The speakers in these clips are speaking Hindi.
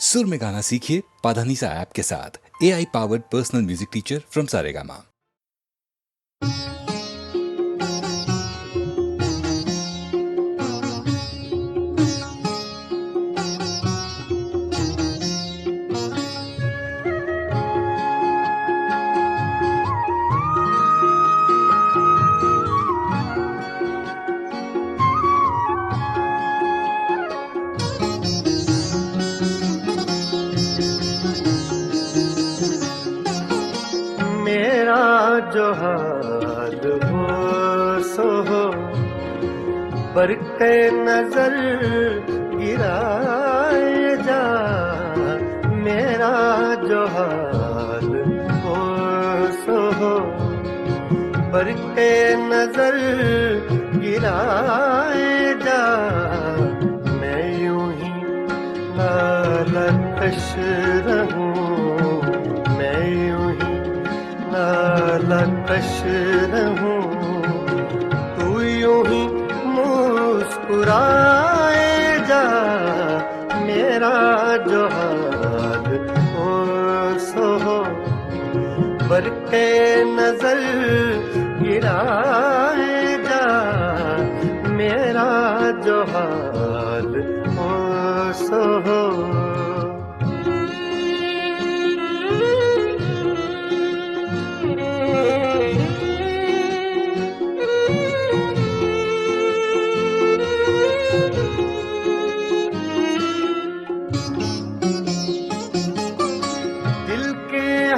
सुर में गाना सीखिए पाधानीसा ऐप के साथ। AI powered personal music teacher from Saregama. मेरा जो हाल हो सो हो, पर के नजर गिराए जा। मेरा जो हाल हो सो हो, पर के नजर गिराए जा। मैं यूं ही नालकश रहूं, मैं यूं ही नालकश रहूं, तू यूं ही मुस्कुराए जा। मेरा जो हाल हो सो हो, पर के नजर गिराए जा। मेरा जो हाल हो सो हो।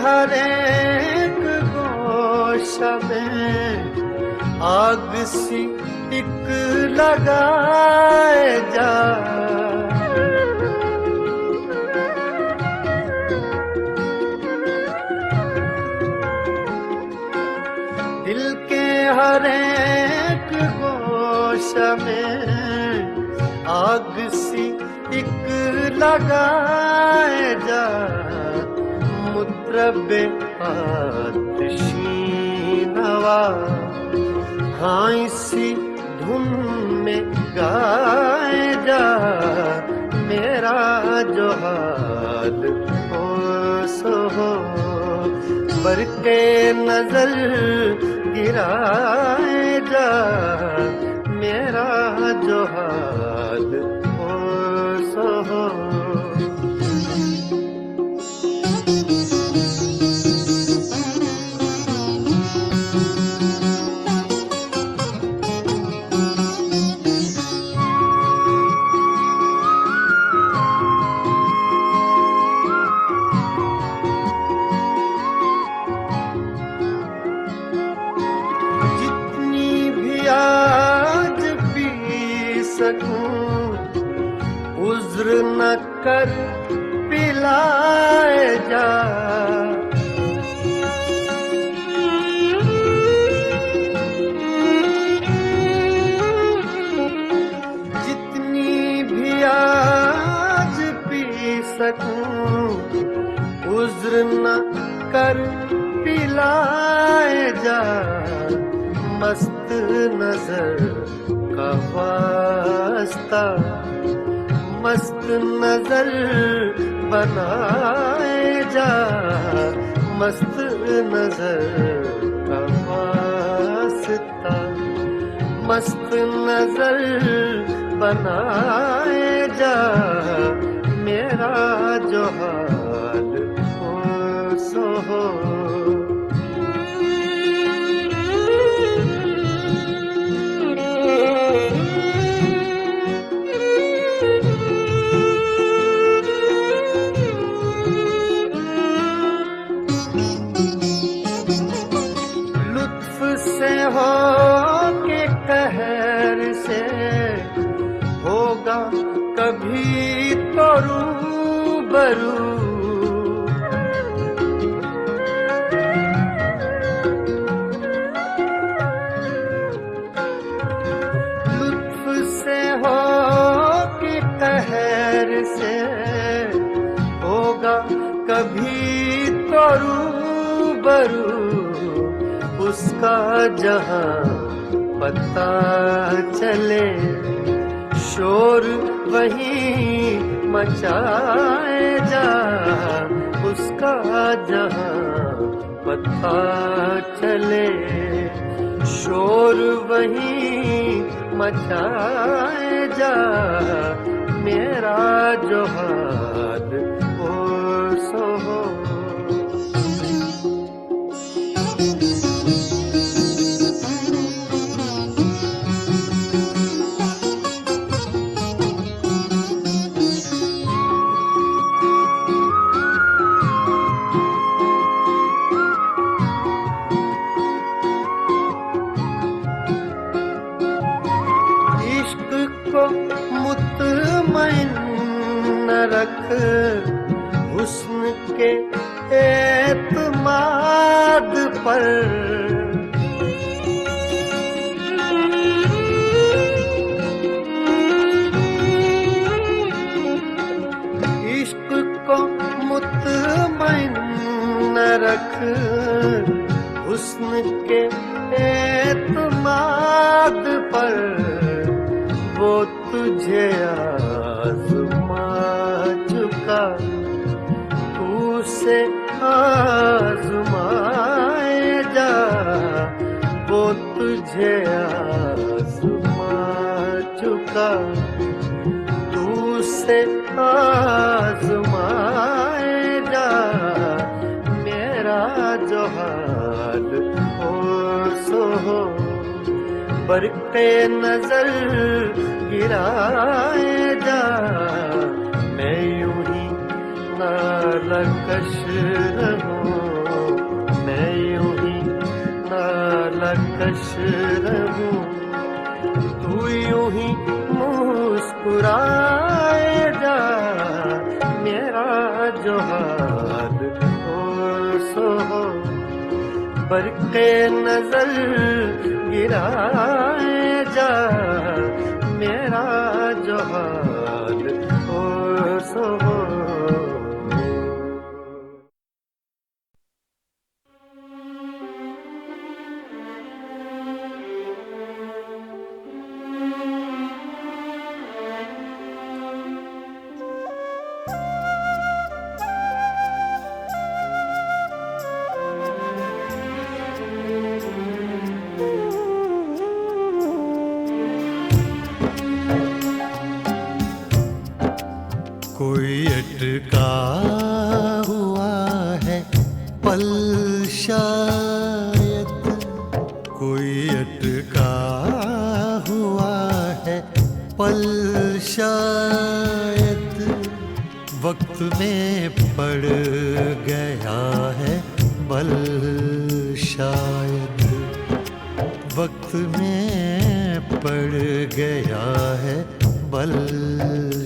हर एक गोशा में आग सी एक लगाए जा। दिल के हर एक गोशा में आग सी एक लगाए जा। मुत्रबे आतिशी नवा, हाँ इसी धुन में गाए जा। मेरा जो हाल हो सो हो, पर के नजर गिराए जा। मेरा जो हाल हो सो हो। उज्र न कर पिलाए जा। जितनी भी आज पी सकूं, उज्र न कर पिलाए जा। मस्त नजर का वास्ता मस्त नजर बनाए जा। मस्त नजर का वास्ता मस्त नजर बनाए जा। मेरा जो हाल हो सो हो। हो के कहर से होगा कभी तो रूबरू। लुत्फ से हो के कहर से होगा कभी तो रूबरू। उसका जहां पता चले, शोर वही मचाए उसका जहां पता चले, शोर वहीं मचाए जा, मेरा जो हाल हो सो हो। को मुतमइन न रख, हुस्न के एतमाद पर, इश्क को मुतमइन न रख, हुस्न के एतमाद पर, वो तुझे आज़मा चुका, तू से आज़माए जा, वो तुझे आज़मा चुका, तू से आज़माए जा, मेरा जो हाल हो सो हो। बरक़े नजर गिराए जा, मैं यूं ही नालकश रहूं, मैं यूं ही नालकश रहूं, तू यूं ही मुस्कुराए जा, मेरा जो हाल हो सो हो। बरक़े नजर गिराए जा, मेरा जो हाल हो सो हो। कोई अटका हुआ है पल शायद, कोई अटका हुआ है पल शायद, वक्त में पड़ गया है बल शायद, वक्त में पड़ गया है बल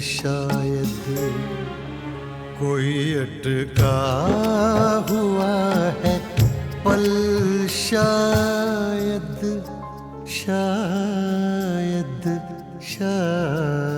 शायद। कोई अटका हुआ है पल शायद, शायद शायद।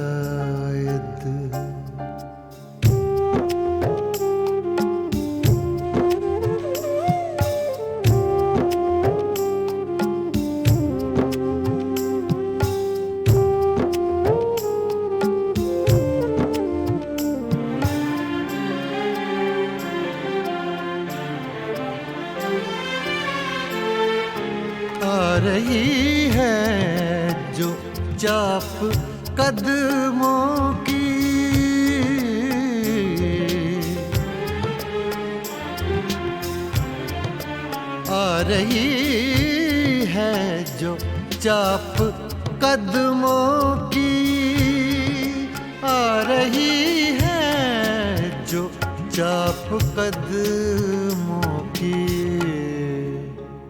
रही है जो चाप कदमों की, आ रही है जो चाप कदमों की, आ रही है जो चाप कदमों की।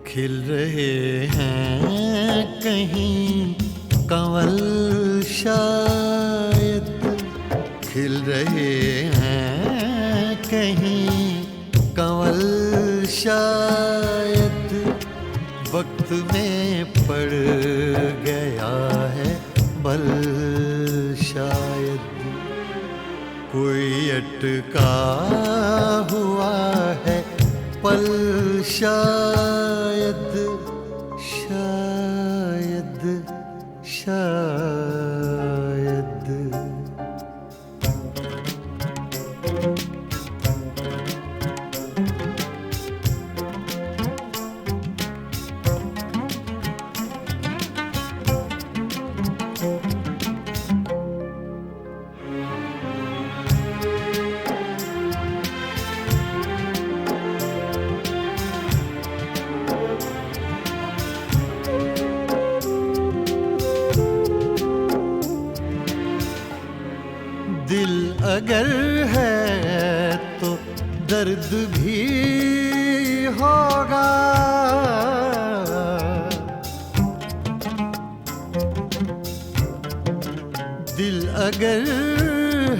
खिल रहे हैं कहीं कंवल शायद, खिल रहे हैं कहीं कंवल शायद, वक्त में पड़ गया है बल शायद। कोई अटका हुआ है पल शायद, शायद शायद। है तो दर्द भी होगा। दिल अगर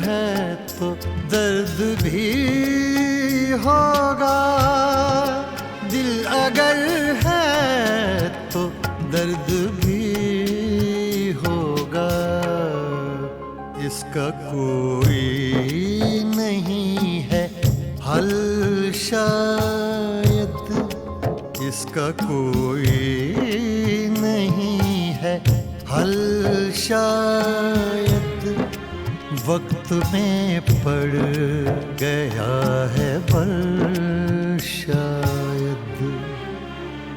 है तो दर्द भी होगा। दिल अगर है तो दर्द भी होगा। इसका कोई नहीं है हल शायद, इसका कोई नहीं है हल शायद। वक्त में पड़ गया है बल शायद।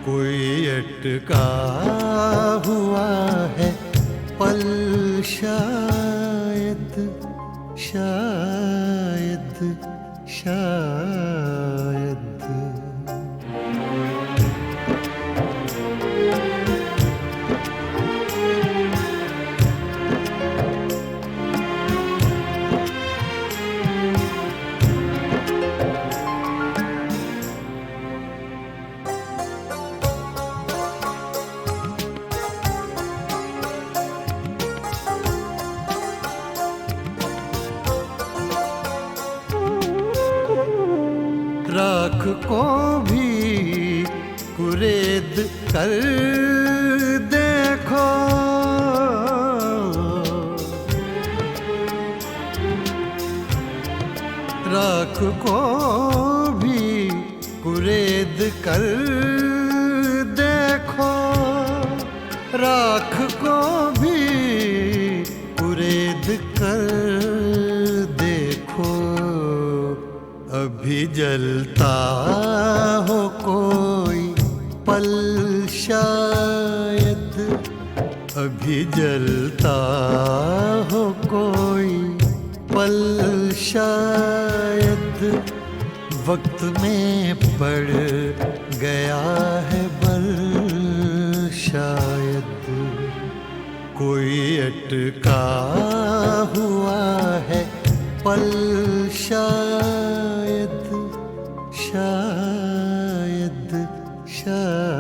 कोई अटका हुआ है पल शायद, शायद, शायद। राख को भी कुरेद कर देखो। राख को भी कुरेद कर देखो। राख को भी कुरेद कर देखो। अभी जलता हो कोई पल शायद। अभी जलता हो कोई पल शायद। वक्त में पड़ गया है बल शायद। कोई अटका हुआ है पल शायद, शायद, शायद।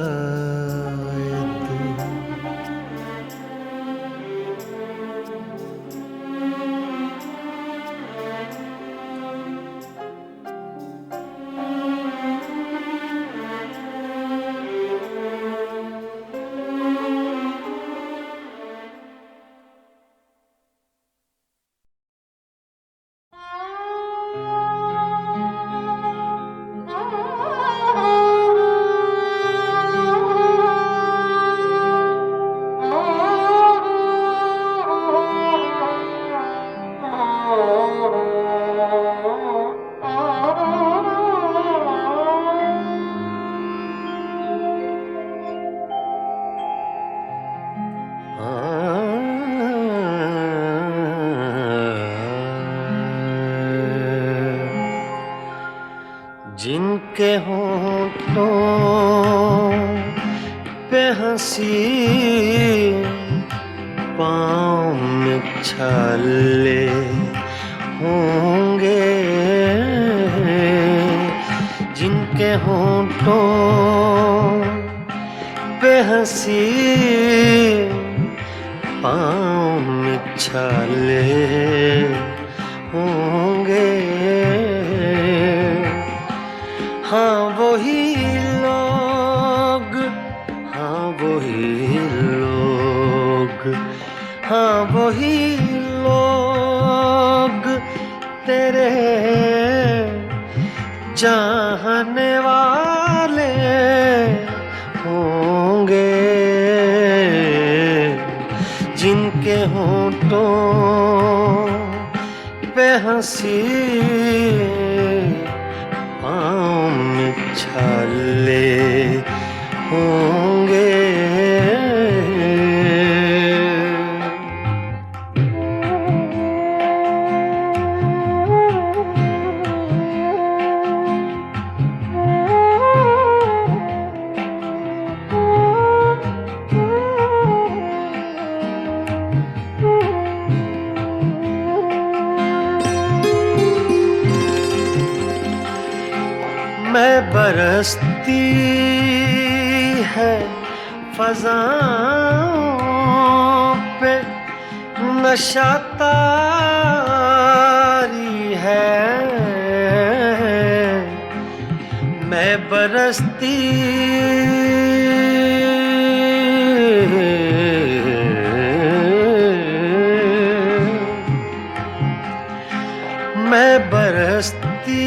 जिनके होठों पे हंसी, पाँव में छाले होंगे। जिनके होठों पे हंसी, पाँव में छाले होंगे। हाँ वही लोग, हाँ वही लोग, हाँ वही लोग तेरे चाहने वाले होंगे। जिनके होठों पे हंसी, पाँव में छाले होंगे। मैं बरसती है फज़ाओं पे नशा तारी है, मैं बरसती मैं बरसती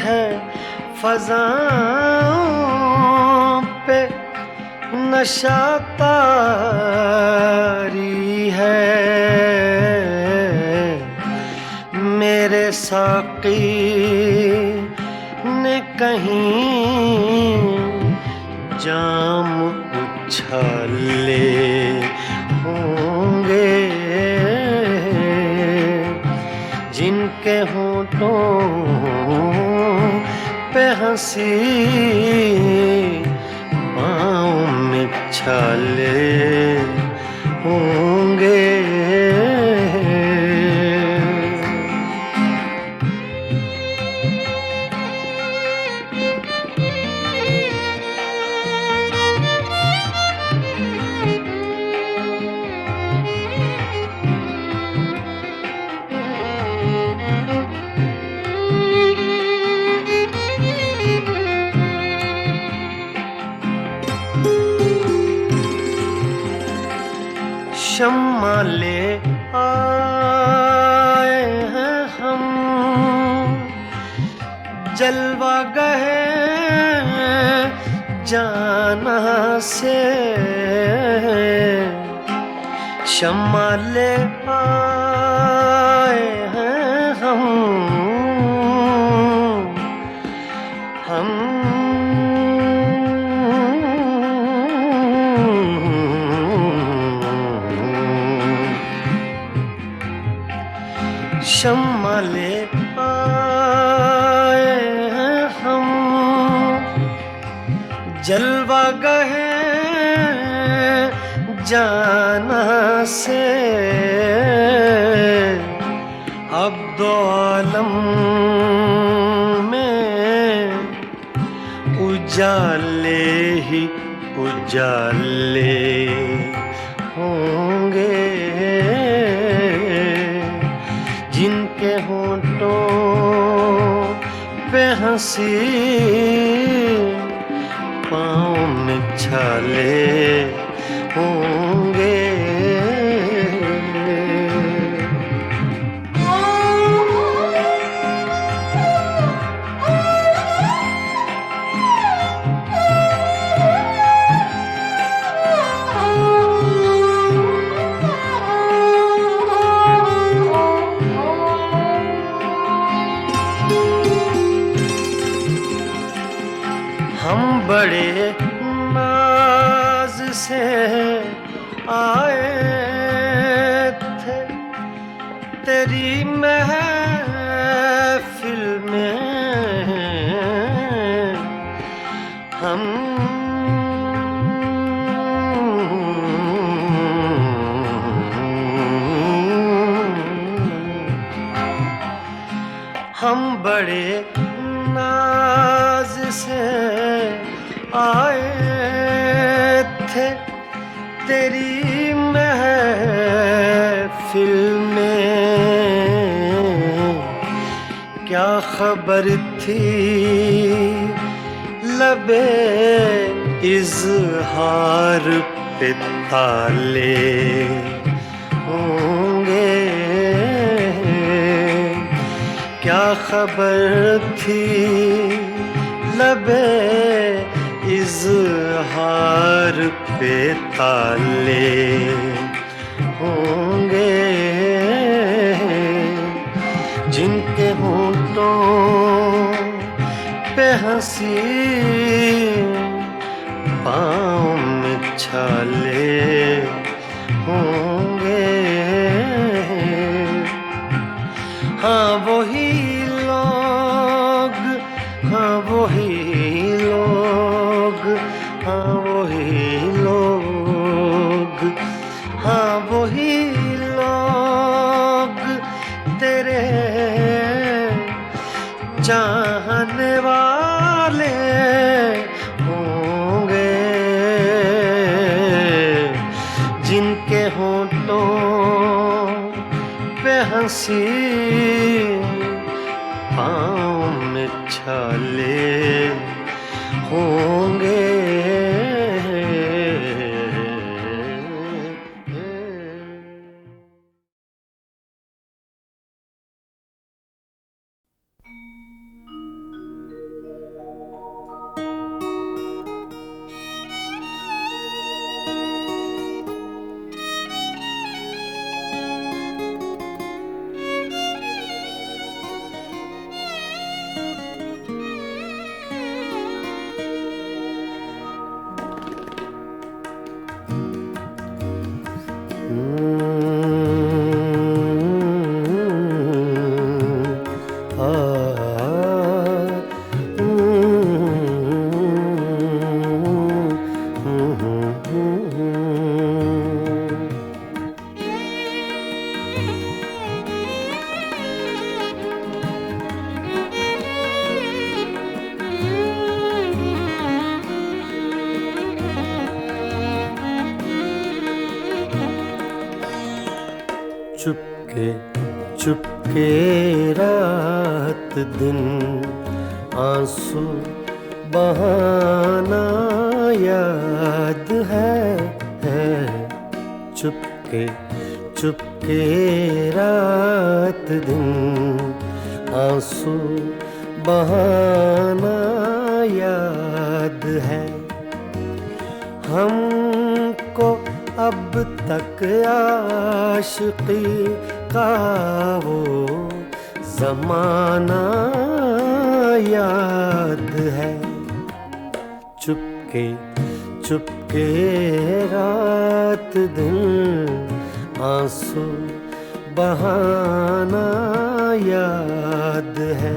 है फज़ाओं पे नशा तारी है, मेरे साक़ी ने कहीं जाम उछाले होंगे, जिनके होठों पे हंसी पाँव में छाले होंगे। शम्मा ले आए हैं हम जलवा गए जाना से, शम्मा ले आए हैं हम शम्मा ले आए हैं हम जलवा गए जाना से, अब दो आलम में उजाले ही उजाले होंगे, जिनके होठों पे हंसी पाँव में छाले होंगे। हम बड़े नाज से आए थे तेरी महफिल में, हम बड़े नाज से आए थे तेरी महफिल में, क्या खबर थी लबे इज़हार पे ताले होंगे, क्या खबर थी लबे इज़हार पे ताले होंगे, जिनके होठों पे हंसी पाँव में छाले होंगे। हाँ वही लोग, हाँ वही लोग, हाँ वही लोग, हाँ वही लोग तेरे चाहने वाले होंगे जिनके होंठों पे हंसी पाँव में छाले होंगे। चुपके चुपके रात दिन आंसू बहाना याद है। चुपके चुपके रात दिन आंसू बहाना याद है। हमको अब तक आशिकी का वो ज़माना याद है। चुपके चुपके रात दिन आंसू बहाना याद है।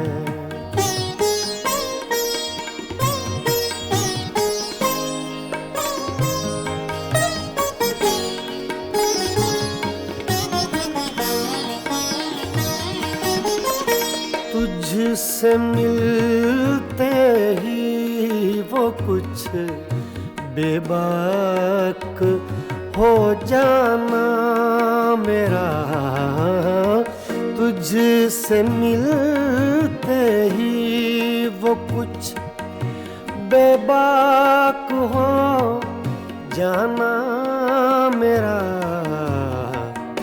तुझसे मिलते ही वो कुछ बेबाक हो जाना मेरा। तुझसे मिलते ही वो कुछ बेबाक हो जाना मेरा।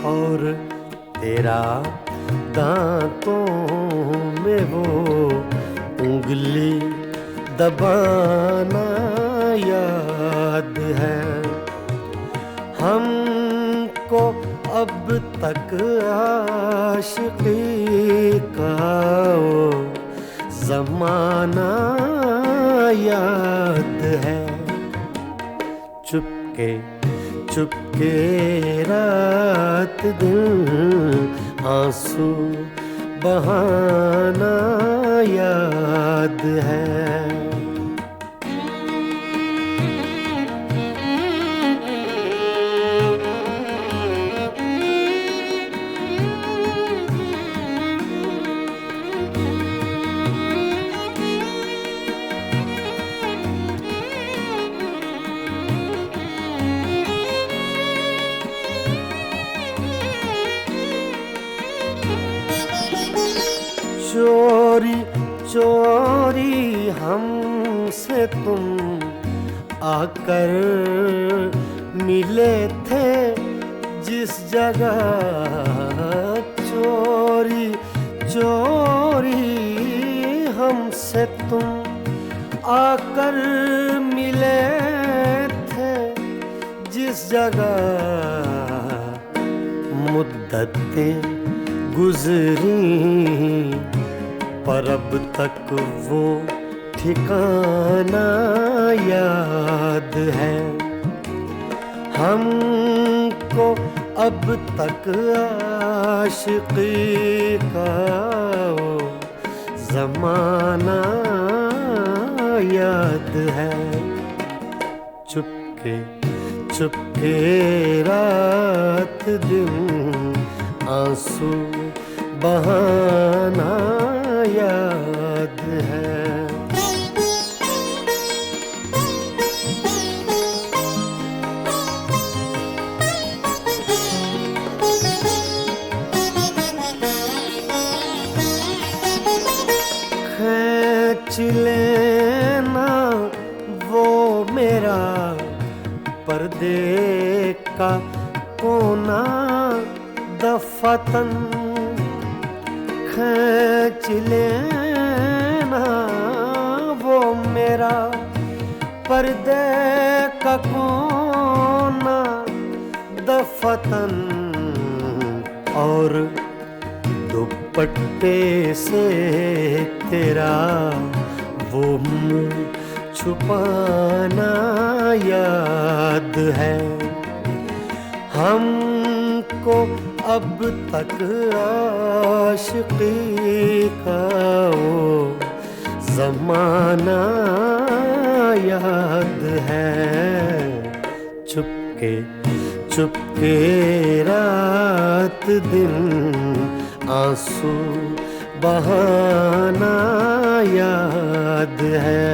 और तेरा दांतों में वो उंगली दबाना याद है। हमको अब तक आशिकी का वो ज़माना याद है। चुपके चुपके रात दिन आंसू बहाना याद है। चोरी चोरी हमसे तुम आकर मिले थे जिस जगह। चोरी चोरी हमसे तुम आकर मिले थे जिस जगह। मुद्दतें गुजरी पर अब तक वो ठिकाना याद है। हमको अब तक आशिकी का वो ज़माना याद है। चुपके चुपके रात दिन आंसू बहाना याद खींच लेना वो मेरा पर्दे का कोना दफतन, खींच लेना वो मेरा पर्दे का कोना दफतन, और दुपट्टे से तेरा वो मुँह छुपाना याद है। हमको अब तक आशिकी का वो ज़माना याद है। चुपके चुपके रात दिन आंसू बहाना याद है।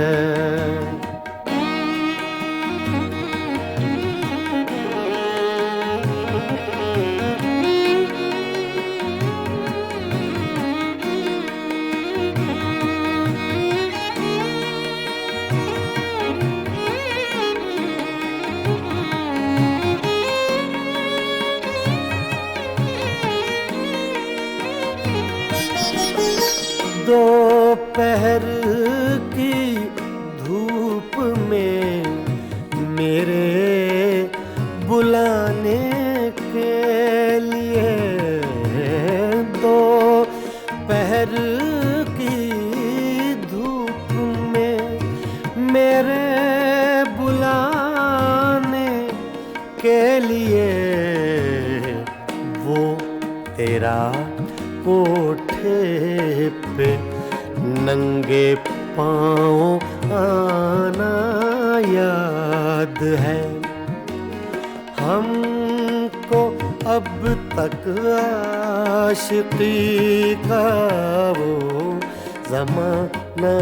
दोपहर की धूप में मेरे बुलाने के लिए, दोपहर की धूप में मेरे बुलाने के लिए, वो तेरा कोठे पे नंगे पाँव आना याद है। हमको अब तक आशिकी का वो ज़माना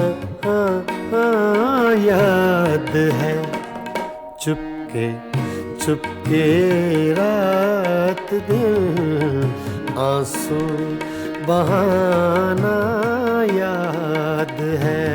याद है। चुपके चुपके रात दिन आंसू बहाना याद है।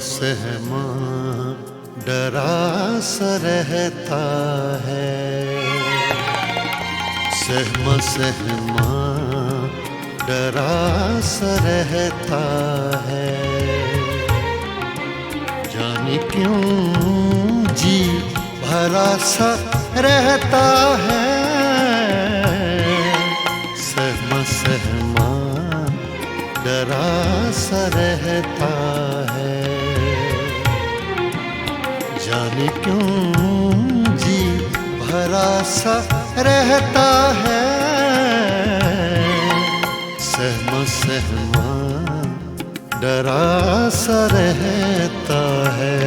सहमा डरा सा रहता है, सहमा डरा सा रहता है। जाने क्यों जी भरा सा रहता है। सहमा डरा सा रहता है। जाने क्यों जी भरा सा रहता है। सहमा डरा सा रहता है।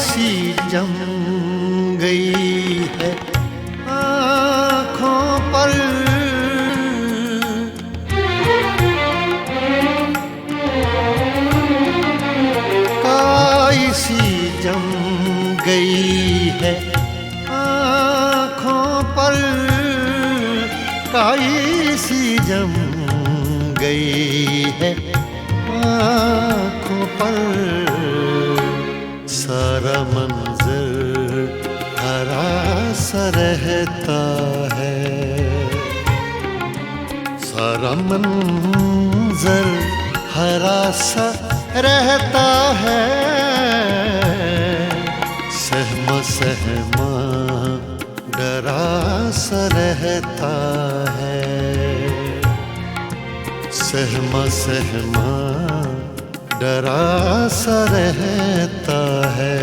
सी जम गई है आँखों पर, गई है आँखों पर काई सी जम गई है आँखों पर सारा मंजर हरा सा रहता है सारा मंजर हरा सा रहता है सहमा सहमा डरा सा रहता है सहमा सहमा डरा सा रहता है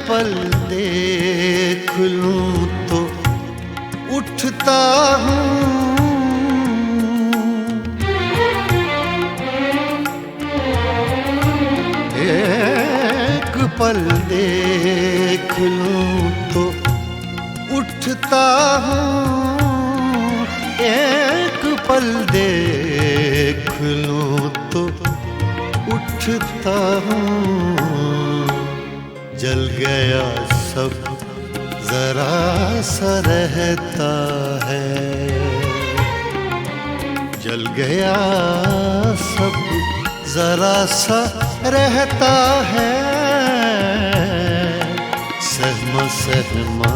पल देख लूं तो उठता हूँ एक पल देख लूं तो उठता हूँ एक पल देख लूं तो उठता हूँ जल गया सब जरा सा रहता है जल गया सब जरा सा रहता है सहमा सहमा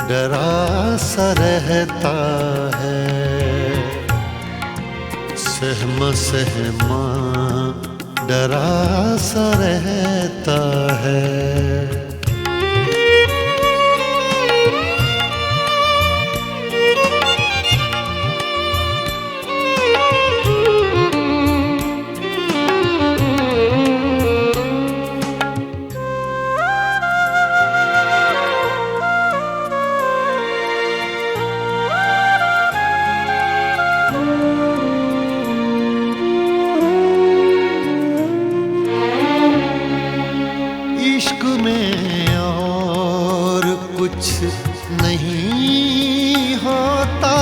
डरा सा रहता है सहमा सहमा डरा सा रहता है इश्क में और कुछ नहीं होता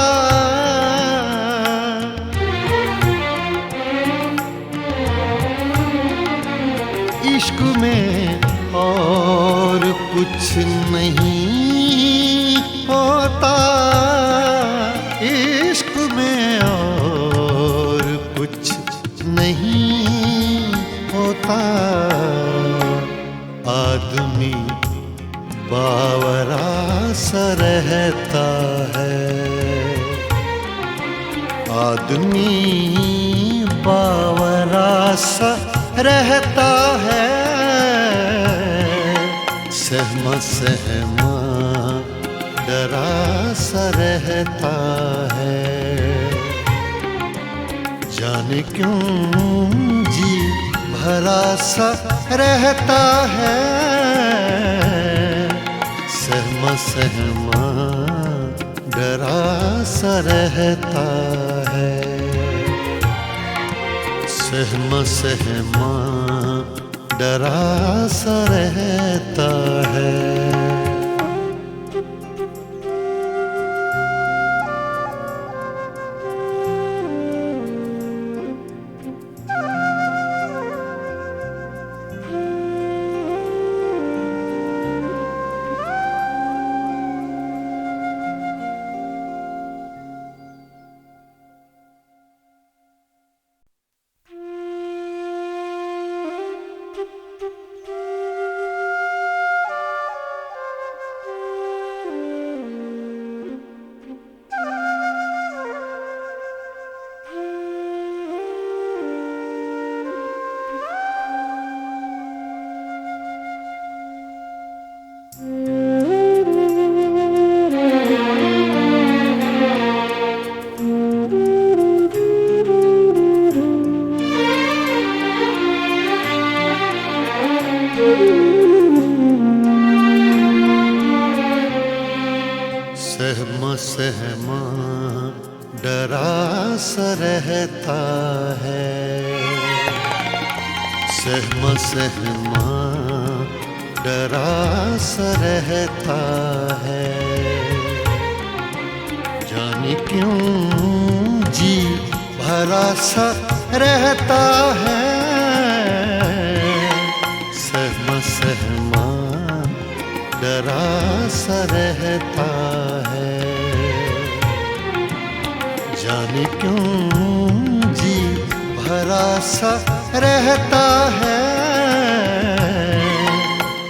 इश्क में और कुछ नहीं होता इश्क में और कुछ नहीं होता आदमी बावरा सा रहता है आदमी बावरा सा रहता है सहमा सहमा डरा सा रहता है जाने क्यों जी भरा सा रहता है सहमा सहमा डरा सा रहता है सहमा सहमा डरा सा रहता है सा रहता है, सहमा सहमा डरा सा रहता है। जाने क्यों जी भरा सा रहता है, सहमा सहमा डरा सा रहता है। जाने क्यों जी भरा सा रहता है,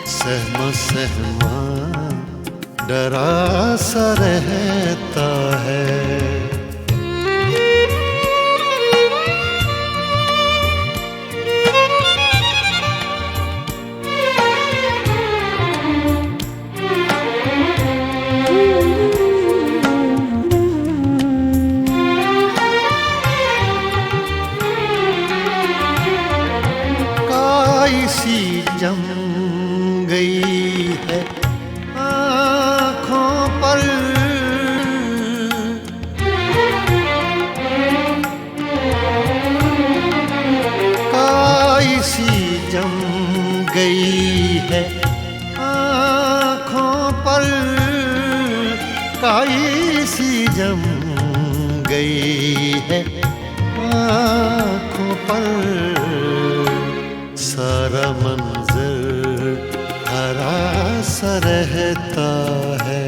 सहमा सहमा डरा सा रहता है। काई सी जम गई है आँखों पर, काई सी जम गई है आँखों पर, काई सी जम गई है आँखों पर। सारा मंजर हरा सा रहता है,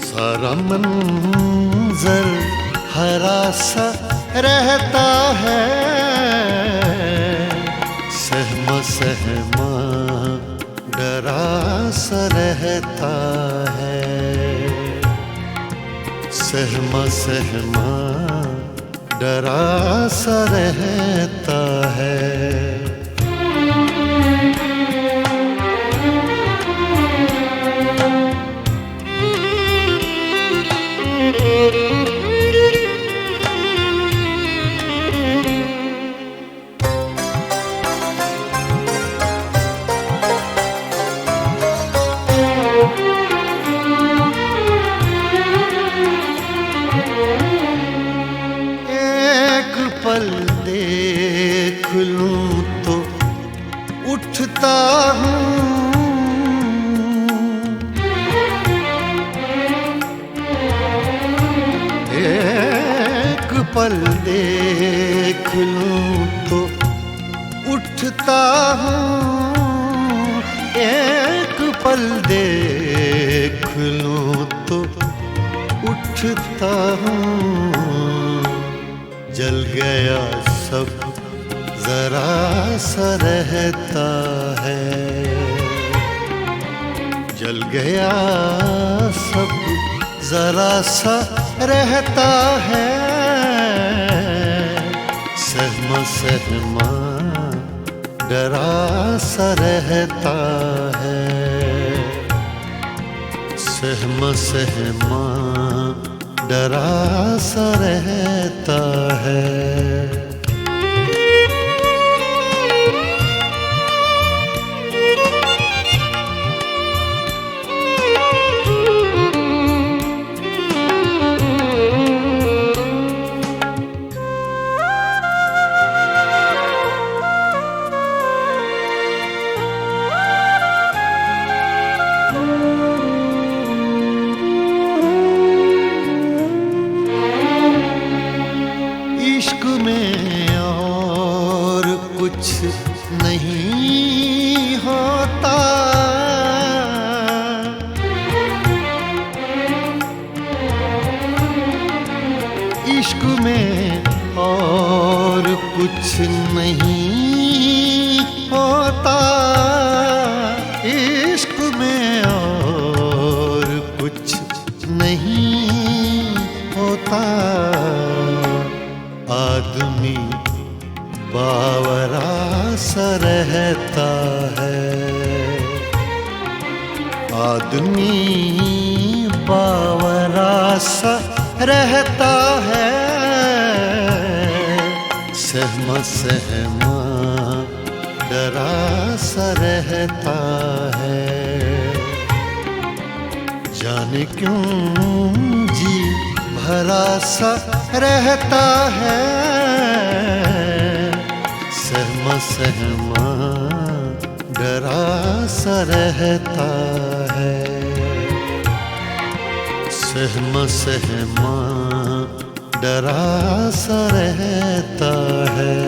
सारा मंजर हरा सा रहता है। सहमा सहमा डरा सा रहता है, सहमा सहमा डरा सा रहता है। पल देख लूं तो उठता हूँ, एक पल देख लूं तो उठता हूँ, एक पल देख लूं तो उठता हूँ। जल गया सब जरा सा रहता है, जल गया सब जरा सा रहता है। सहमा सहमा डरा सा रहता है, सहमा सहमा डरा सा रहता है। इश्क में और कुछ नहीं होता, इश्क में और कुछ नहीं होता, इश्क में और कुछ नहीं होता। आदमी बावरा सा रहता है, आदमी बावरा सा रहता है। सहमा सहमा डरा सा रहता है, जाने क्यों जी भरा सा रहता है, सहमा सहमा डरा सा रहता है, सहमा सहमा डरा सा रहता है।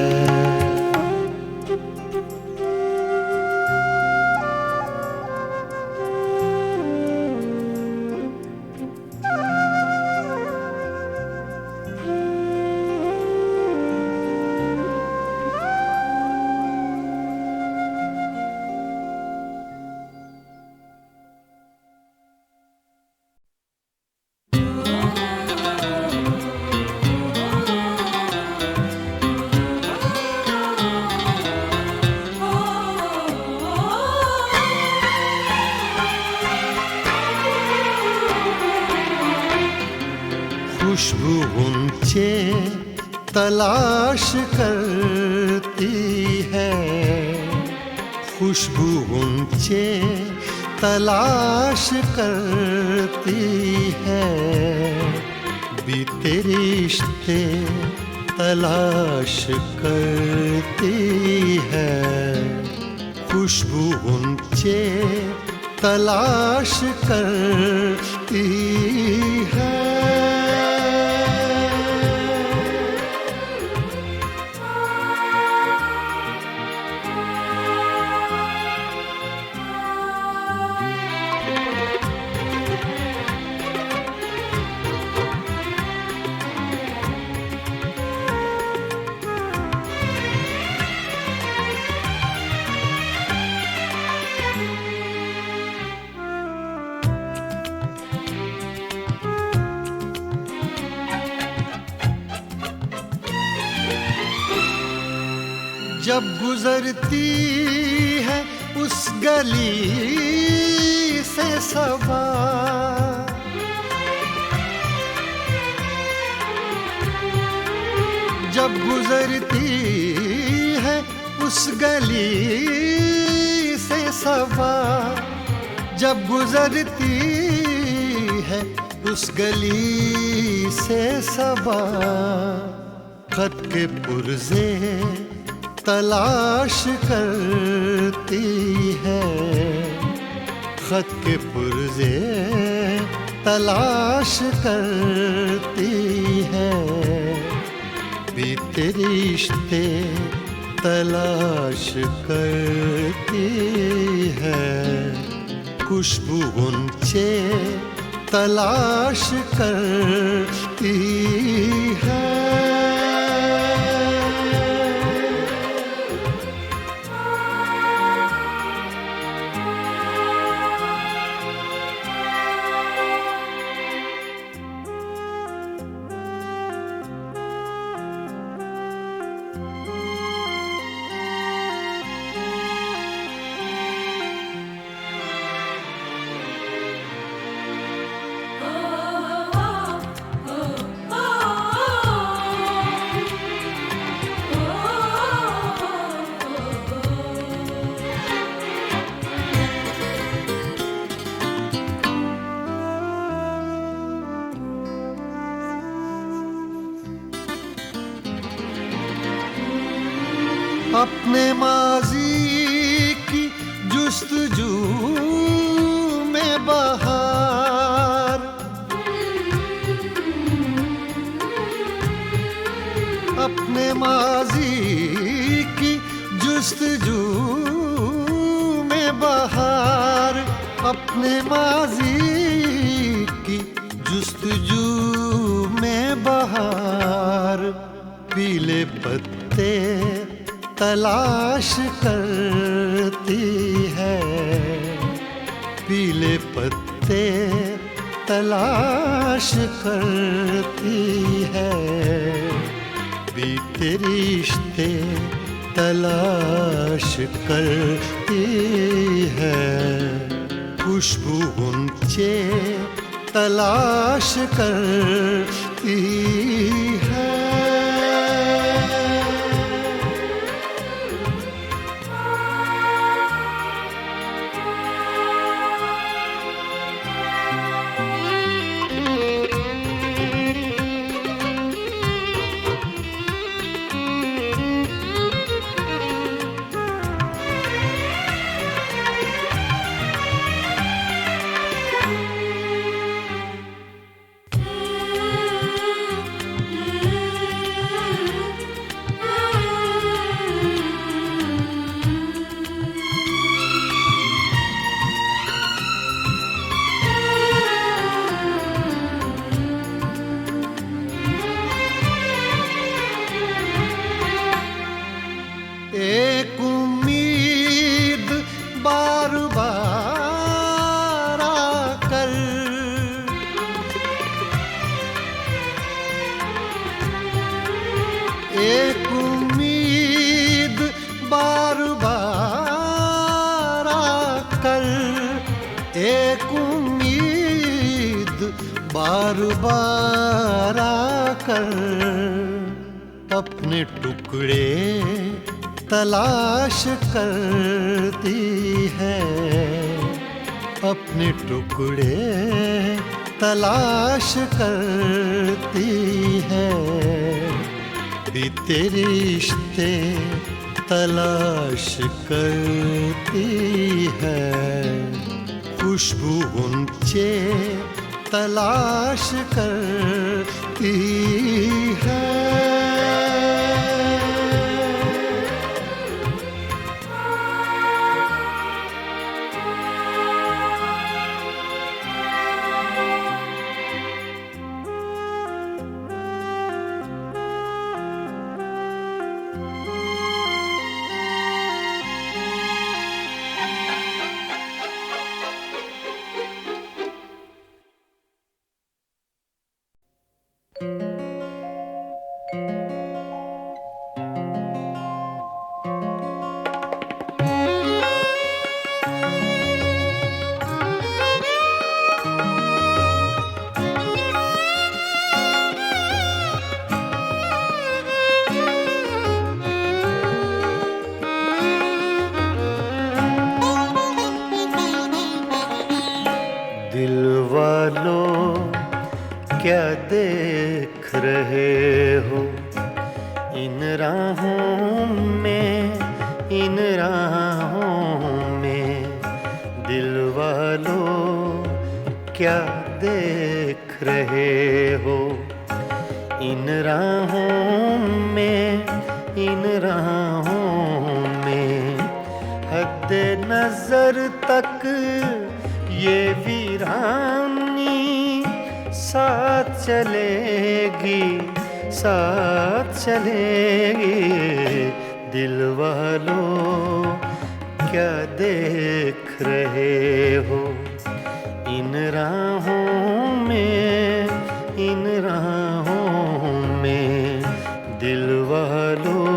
खुशबू ऊंचे तलाश करती है, खुशबू ऊंचे तलाश करती है, बीते रिश्ते तलाश करती है, खुशबू ऊंचे तलाश करती है। जब गुजरती है उस गली से सबा, जब गुजरती है उस गली से सबा, जब गुजरती है उस गली से सबा, खत के पुर्जे तलाश करती है, खत के पुर्जे तलाश करती है, बीते रिश्ते तलाश करती है, खुशबू ऊंचे तलाश करती है। अपने माजी की जुस्तजू में बहार, अपने माजी की जुस्तजू में बहार, अपने माजी की जुस्तजू में बहार, पीले पत्ते तलाश करती है, पीले पत्ते तलाश करती है, बीते रिश्ते तलाश करती है, खुशबू ऊंचे तलाश करती है। बार बार आकर अपने टुकड़े तलाश करती है, अपने टुकड़े तलाश करती है, बीते रिश्ते तलाश करती है, खुशबू ऊंचे तलाश करती है। दिल वालों क्या देख रहे हो इन राहों में, इन राहों में। दिल वालों क्या देख रहे हो इन राहों में, इन राहों में। हद नजर तक ये वीरानी साथ चलेगी, साथ चलेगी। दिल वालों क्या देख रहे हो इन राहों में, इन राहों में। दिल वालों,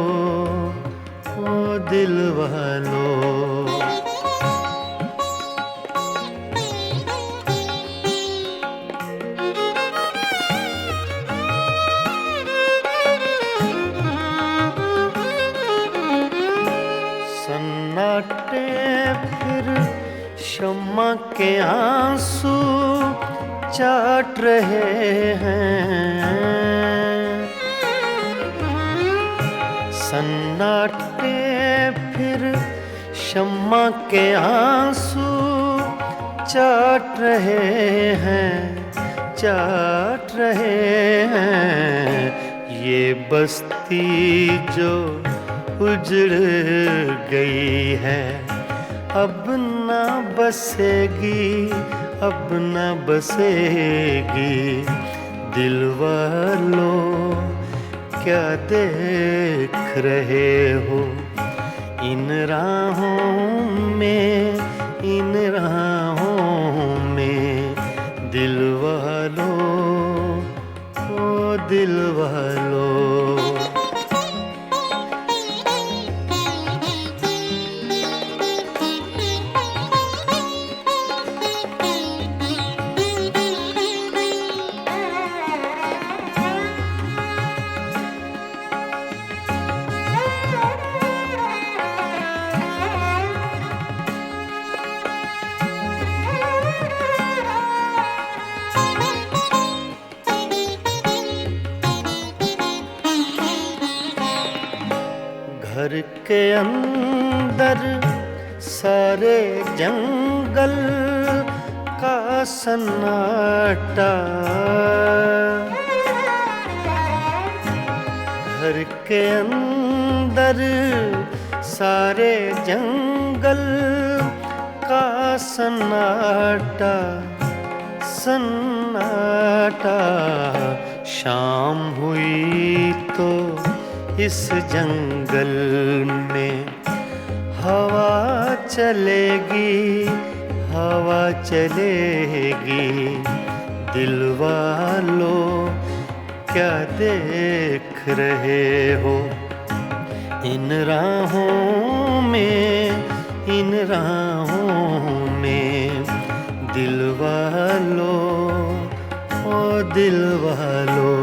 ओ दिल वालों। सन्नाटे फिर शम्मा के आंसू चाट रहे हैं। सन्नाटे फिर शम्मा के आंसू चाट रहे हैं, चाट रहे हैं। ये बस्ती जो उजड़ गई है अब न बसेगी, अब न बसेगी। दिल वालों क्या देख रहे हो इन राहों में, इन राहों में। दिल वालों, ओ दिल वालों। घर के अंदर सारे जंगल का सन्नाटा, घर के अंदर सारे जंगल का सन्नाटा, सन्नाटा। शाम हुई तो इस जंगल में हवा चलेगी, हवा चलेगी। दिल वालों क्या देख रहे हो इन राहों में, इन राहों में। दिल वालों, ओ दिल वालों।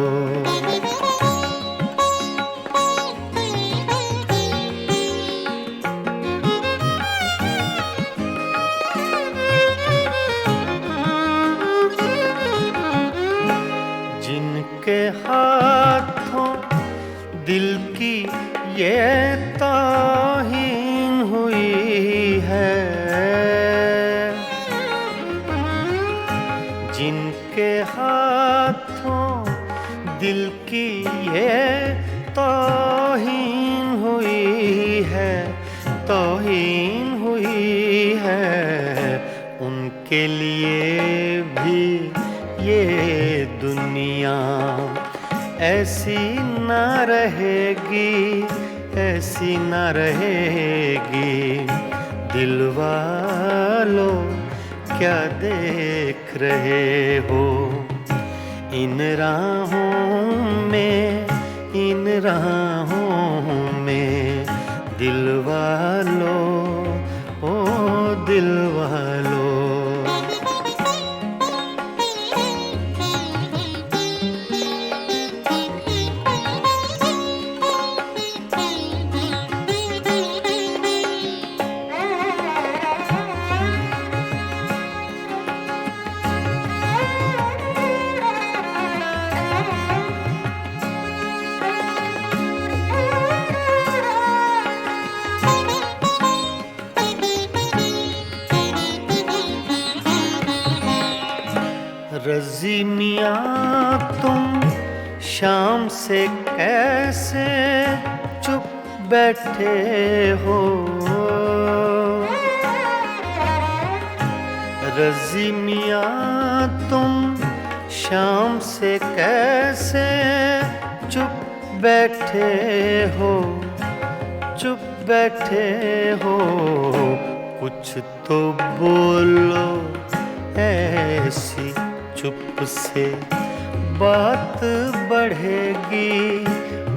जिनके हाथों दिल की ये तौहीन हुई है, जिनके हाथों दिल की ये तौहीन हुई है, तौहीन हुई है, उनके लिए भी ये दुनिया ऐसी न रहेगी, ऐसी न रहेगी। दिल वालों क्या देख रहे हो इन राहों में, इन राहों में। दिल वालों, ओ दिल वालों। रज़ी मियाँ तुम शाम से कैसे चुप बैठे हो, रज़ी मियाँ तुम शाम से कैसे चुप बैठे हो, चुप बैठे हो। कुछ तो बोलो ऐसी चुप से बात बढ़ेगी,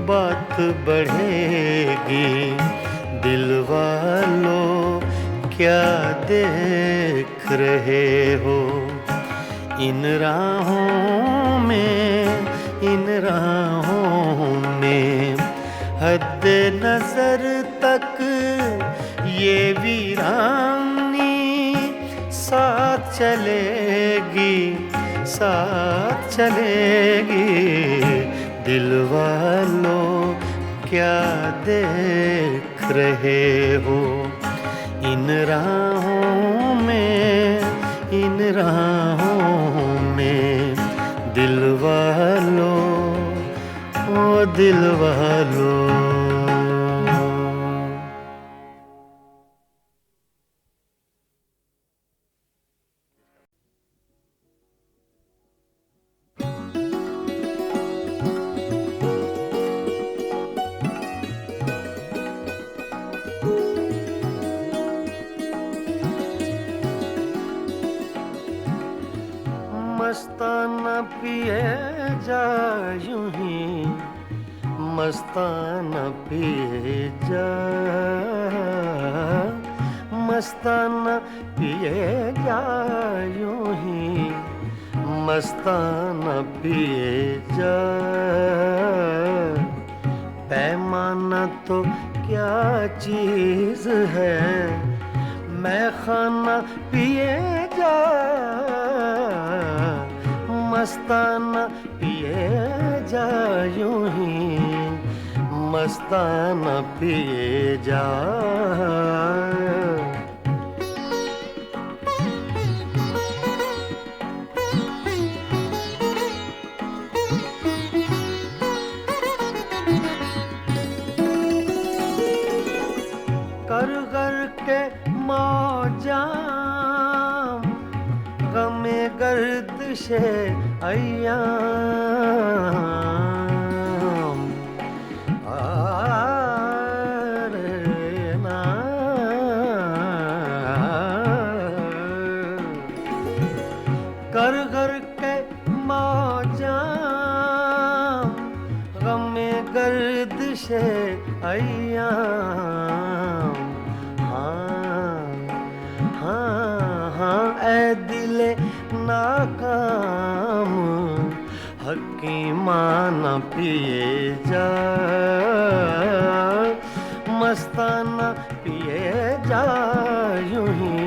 बात बढ़ेगी। दिल वालों क्या देख रहे हो इन राहों में, इन राहों में। हद नजर तक ये वीरानी साथ चलेगी, साथ चलेगी। दिल वालों क्या देख रहे हो इन राहों में, इन राहों में। दिल वालों, ओ दिल वालों। मस्ताना पिए जा यूं ही, मस्ताना पिए जा, मस्ताना पिए जा यूं ही, मस्ताना पिए जा। पैमाना तो क्या चीज़ है, मैं खाना पिए जा, मस्ताना पिए जा यूं ही, मस्ताना पिए जा। कर कर के मौजा गमे गर्दिशे अय्याम, कर कर के मौजा गमे गर्दिशे अय्याम। हाँ, ऐ दिले नाकाम, पीमाना पिए जा, मस्ताना पिए जा, यूं ही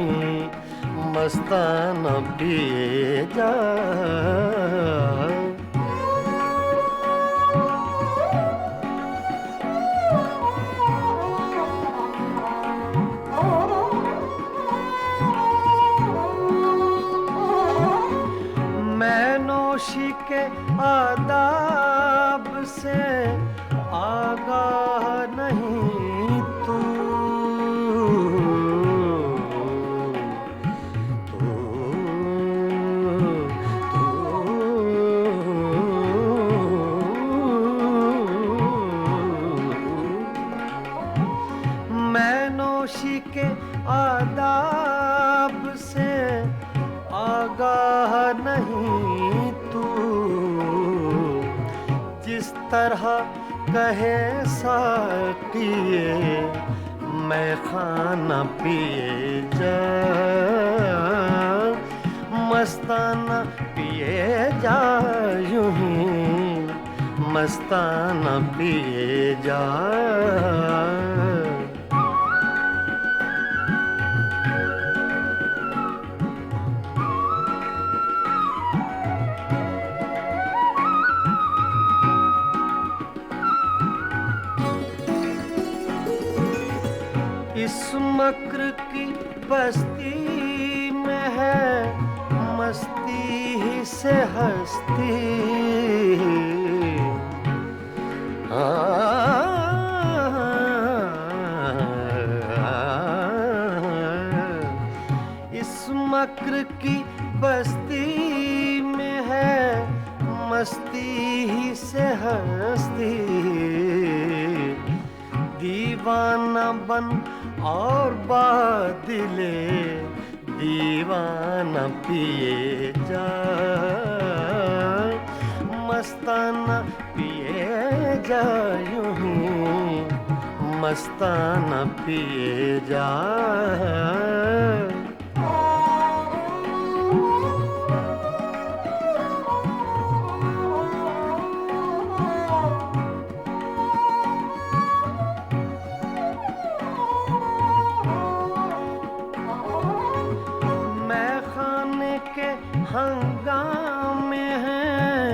मस्ताना पिए जा। मैं नोशी के आदाब से आगाह नहीं, तू मैं नोशी के आदाब से आगाह नहीं, तू जिस तरह कहे साकिए मैं खाना पिए जा, मस्ताना पिए जा, यूं ही मस्ताना पिए जा। इस मक्र की बस्ती में है मस्ती ही से हस्ती, इस मक्र की बस्ती में है मस्ती ही से हस्ती, दीवाना बन और बादले दीवाना पिए जा, मस्ताना पिए जा, यूं ही मस्ताना पिए जा। के हंगामे हैं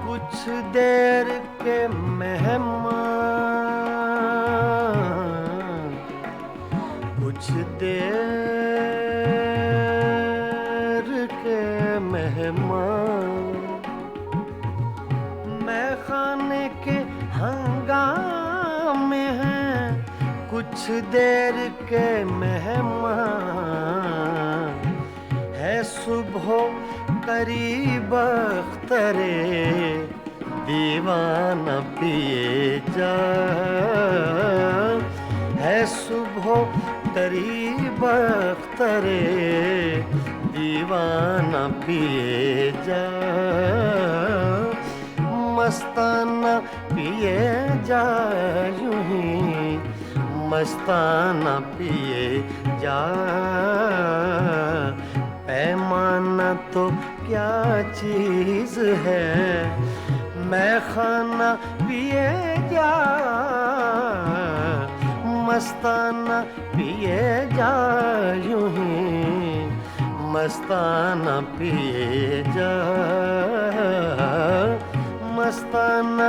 कुछ देर के मेहमान, कुछ देर के मेहमान, मैं खाने के हंगामे हैं कुछ देर के मेहमान, है सुबह करीब अख्तरे दीवाना पिए जा, है सुबह करीब अख्तरे दीवाना पिए जा, मस्ताना पिए जा, यूं ही मस्ताना पिए जा। पैमाना तो क्या चीज है, मैं खाना पिए जा, मस्ताना पिए जा, यूं ही मस्ताना पिए जा, मस्ताना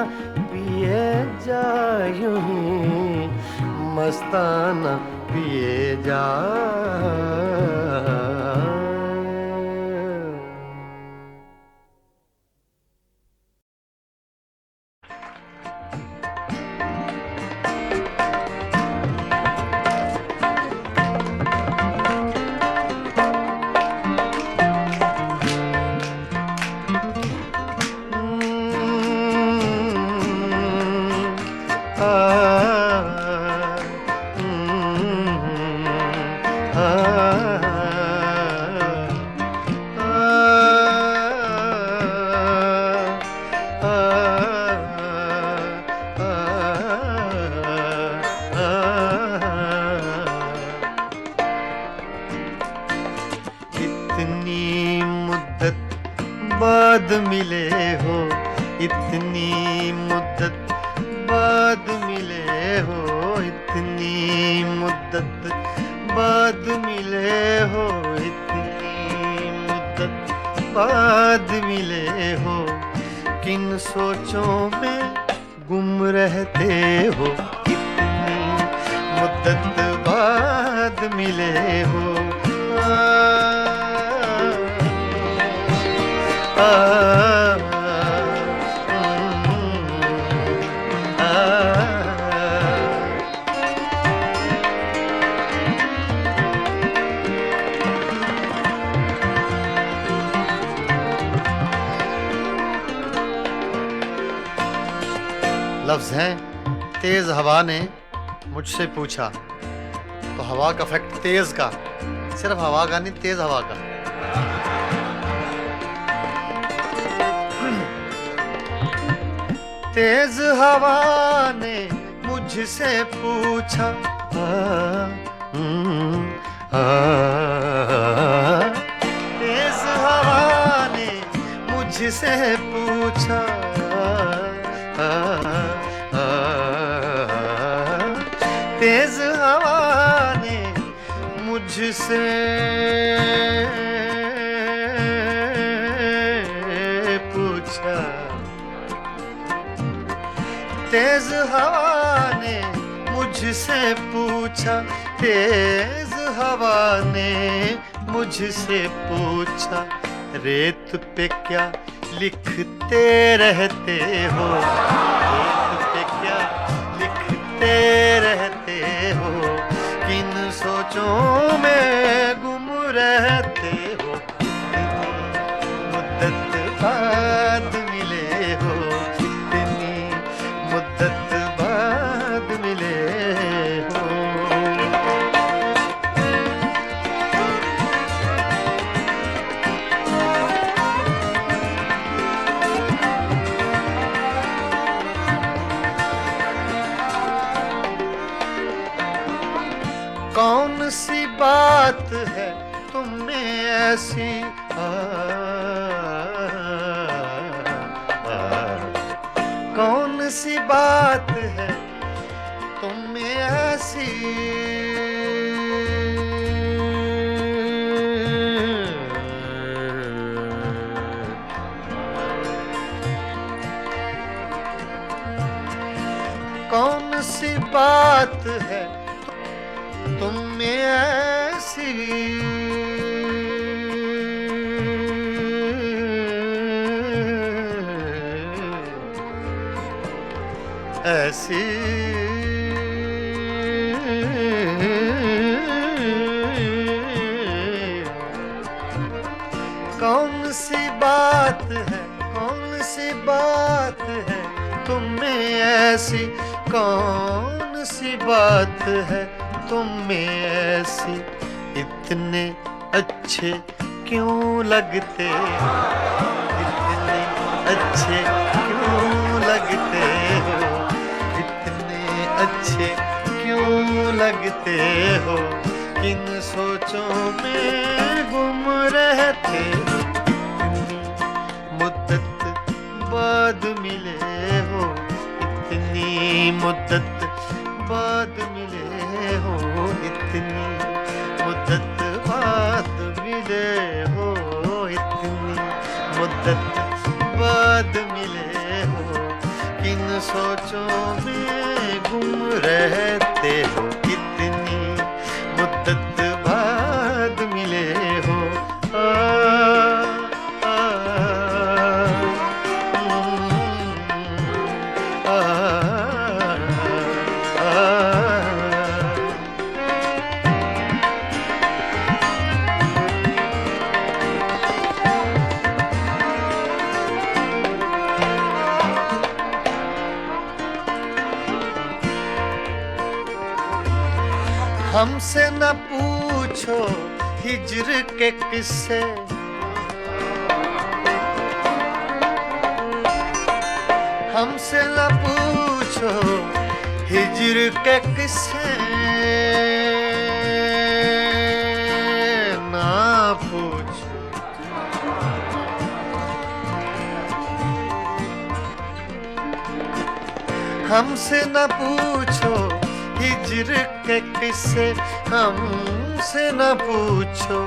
पिए जा, यूं ही मस्ताना पिए जा। इतनी मुद्दत बाद मिले हो, इतनी मुद्दत बाद मिले हो, इतनी मुद्दत बाद मिले हो। किन सोचों में गुम रहते हो, इतनी मुद्दत बाद मिले हो। लफ्ज हैं तेज हवा ने मुझसे पूछा, तो हवा का इफेक्ट तेज का, सिर्फ हवा का नहीं, तेज हवा का। तेज हवा ने मुझसे पूछा, तेज हवा ने मुझसे पूछा, तेज हवा ने मुझसे पूछा, तेज हवा ने मुझसे पूछा, तेज हवा ने मुझसे पूछा, रेत पे क्या लिखते रहते हो, रेत पे क्या लिखते रहते हो, किन सोचों में गुम रहते हो, मुद्दत बाद मिले हो, इतनी मुद्दत बाद मिले हो। कौन सी बात है तुम में ऐसी, कौन सी बात है तुम में ऐसी, कौन सी बात है तुम में ऐसी, ऐसी कौन सी बात है, कौन सी बात है तुम में ऐसी, कौन सी बात है तुम में ऐसी, इतने अच्छे क्यों लगते, इतने अच्छे क्यों लगते हो, इतने अच्छे क्यों लगते हो, किन सोचों में गुम रहते हो, इतनी मुद्दत बाद मिले हो, इतनी मुद्दत बाद मिले हो, इतनी मुद्दत बाद मिले हो, इतनी मुद्दत बाद मिले हो, किन सोचों में गुम रहते हो, इतनी मुद्दत बाद मिले हो। हमसे न पूछो हिज्र के किस्से, हमसे न पूछो हिज्र के किस्से, ना पूछो हमसे न पूछो हिज्र के किस्से, हमसे न पूछो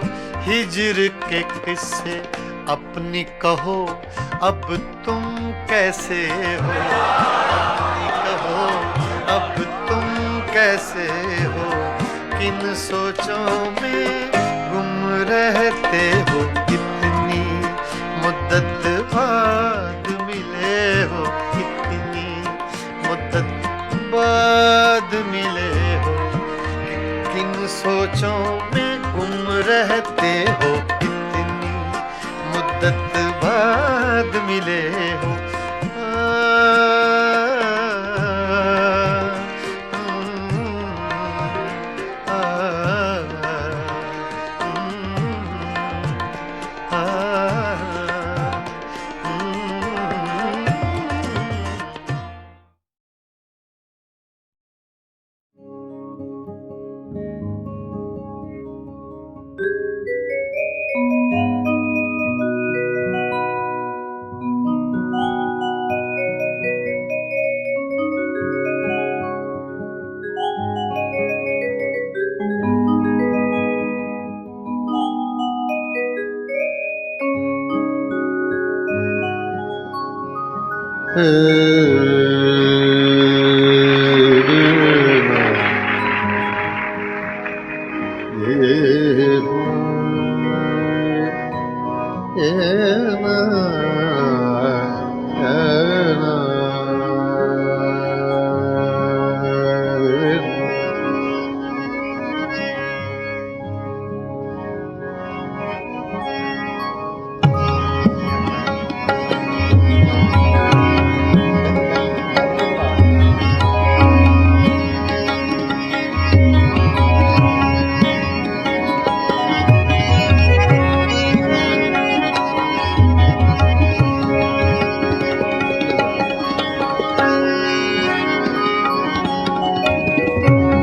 हिज्र के किस्से, अपनी कहो अब तुम कैसे हो, अपनी कहो अब तुम कैसे हो, किन सोचों में गुम रहते हो, कितनी मुद्दत बाद मिले हो, कितनी मुद्दत बाद मिले हो, किन सोचों में गुम रहते हो, कितनी मुद्दत बाद मिले हो।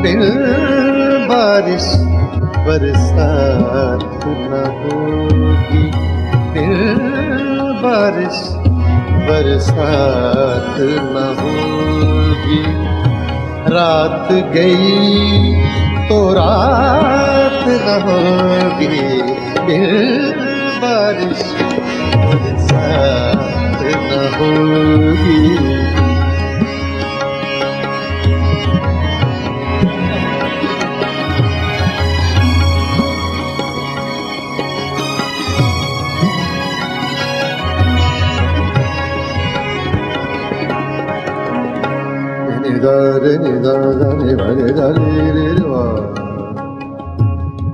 बिन बारिश बरसात न होगी, बिन बारिश बरसात न होगी, रात गई तो रात न होगी, बिन बारिश बरसात न होगी। Re ni da da ni ba re da re re wa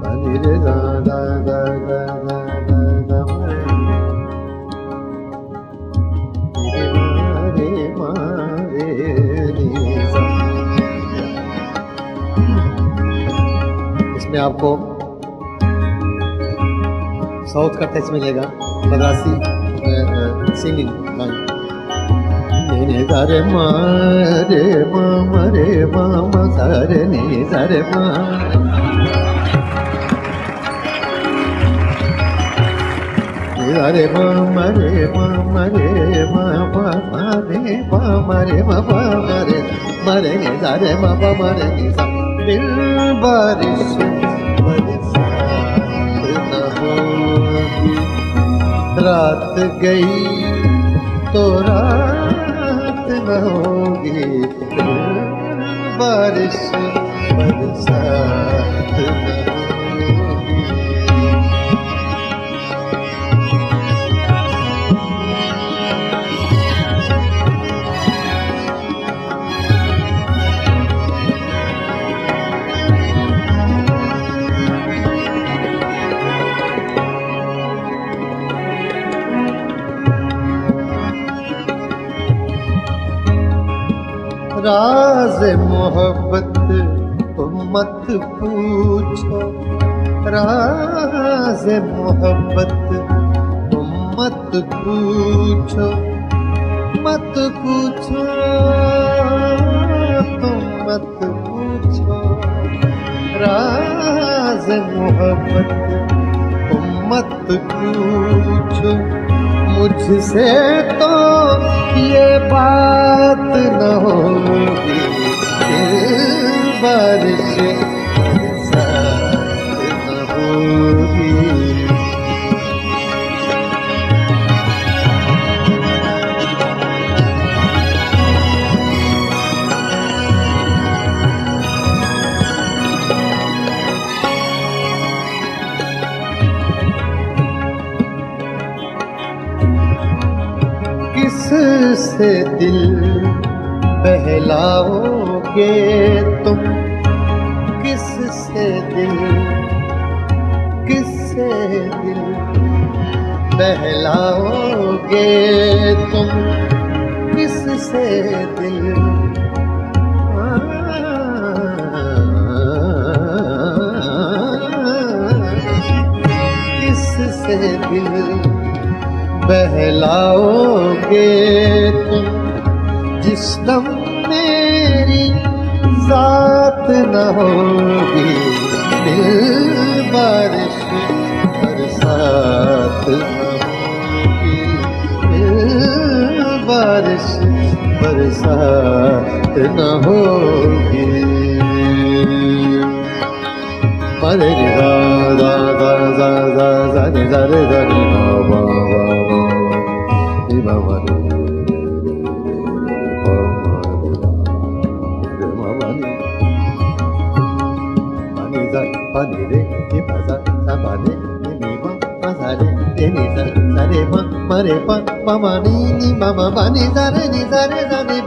ba ni re da da da da da da da re ma re ni sa। इसमें आपको साउथ का टच मिलेगा, Madrasi singing line. ni sa re ma re ma sa re ni sa re ma, ni sa re ma re ma re ma re ma re ni sa re ma re ni sa। बिन बारिश बरसात न होगी, रात गई तो रात न होगी, बारिश बरसात न होगी। राज मोहब्बत तुम मत पूछो, राज मोहब्बत तुम मत पूछो, मत पूछो तुम मत पूछो, राज मोहब्बत तुम मत पूछो, मुझसे तो ये बात न होगी, बारिश बरसात न होगी। किससे दिल बहलाओगे तुम, किससे दिल बहलाओगे तुम, किससे दिल किससे दिल बहलाओगे तुम, जिस दम मेरी जात न होगी, दिल बारिश बरसात न होगी, दिल बारिश बरसात न होगी। मरे गा गा गा गा गा गा रे गा रे गा रे गा वा वा वा रे वा वा रे वा वा रे पानी जा पानी रे ये पासा सा पानी ये नी मा पासा रे ये नी सा सा रे मा मरे पा मा मा नी मा मा पा नी सा रे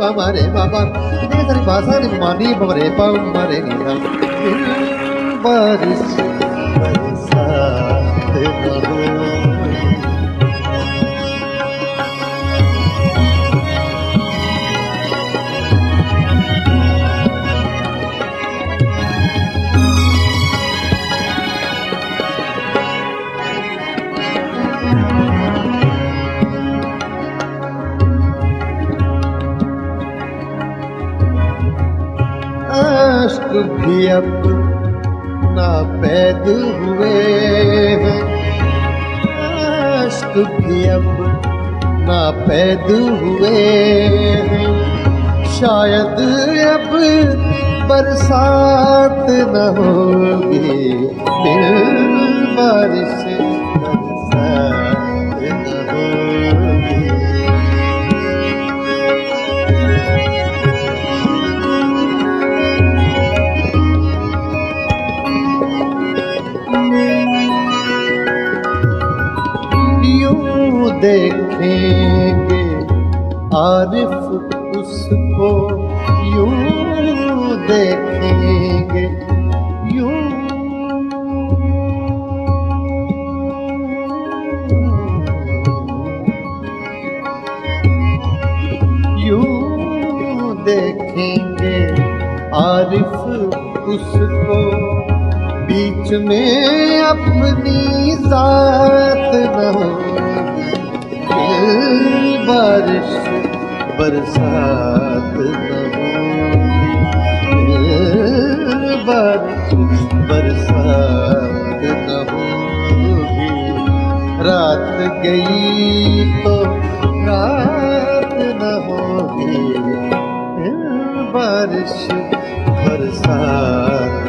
मा मा रे मा पा नी सा रे पासा रे मा नी मा रे पा मा रे नी सा बारिश बरसात न होगी। आश्क भी अब नापैद हुए हैं, आश्क भी अब नापैद हुए हैं, शायद अब बरसात न होगी, फिर बारिश बरसात न होगी। यूं देखेंगे आरिफ उसको, यूं देखेंगे यूं देखेंगे आरिफ उसको, बीच में अपनी जात न होगी, बारिश बरसात न होगी, बारिश बरसात न होगी। रात गई तो रात न होगी, बारिश बरसात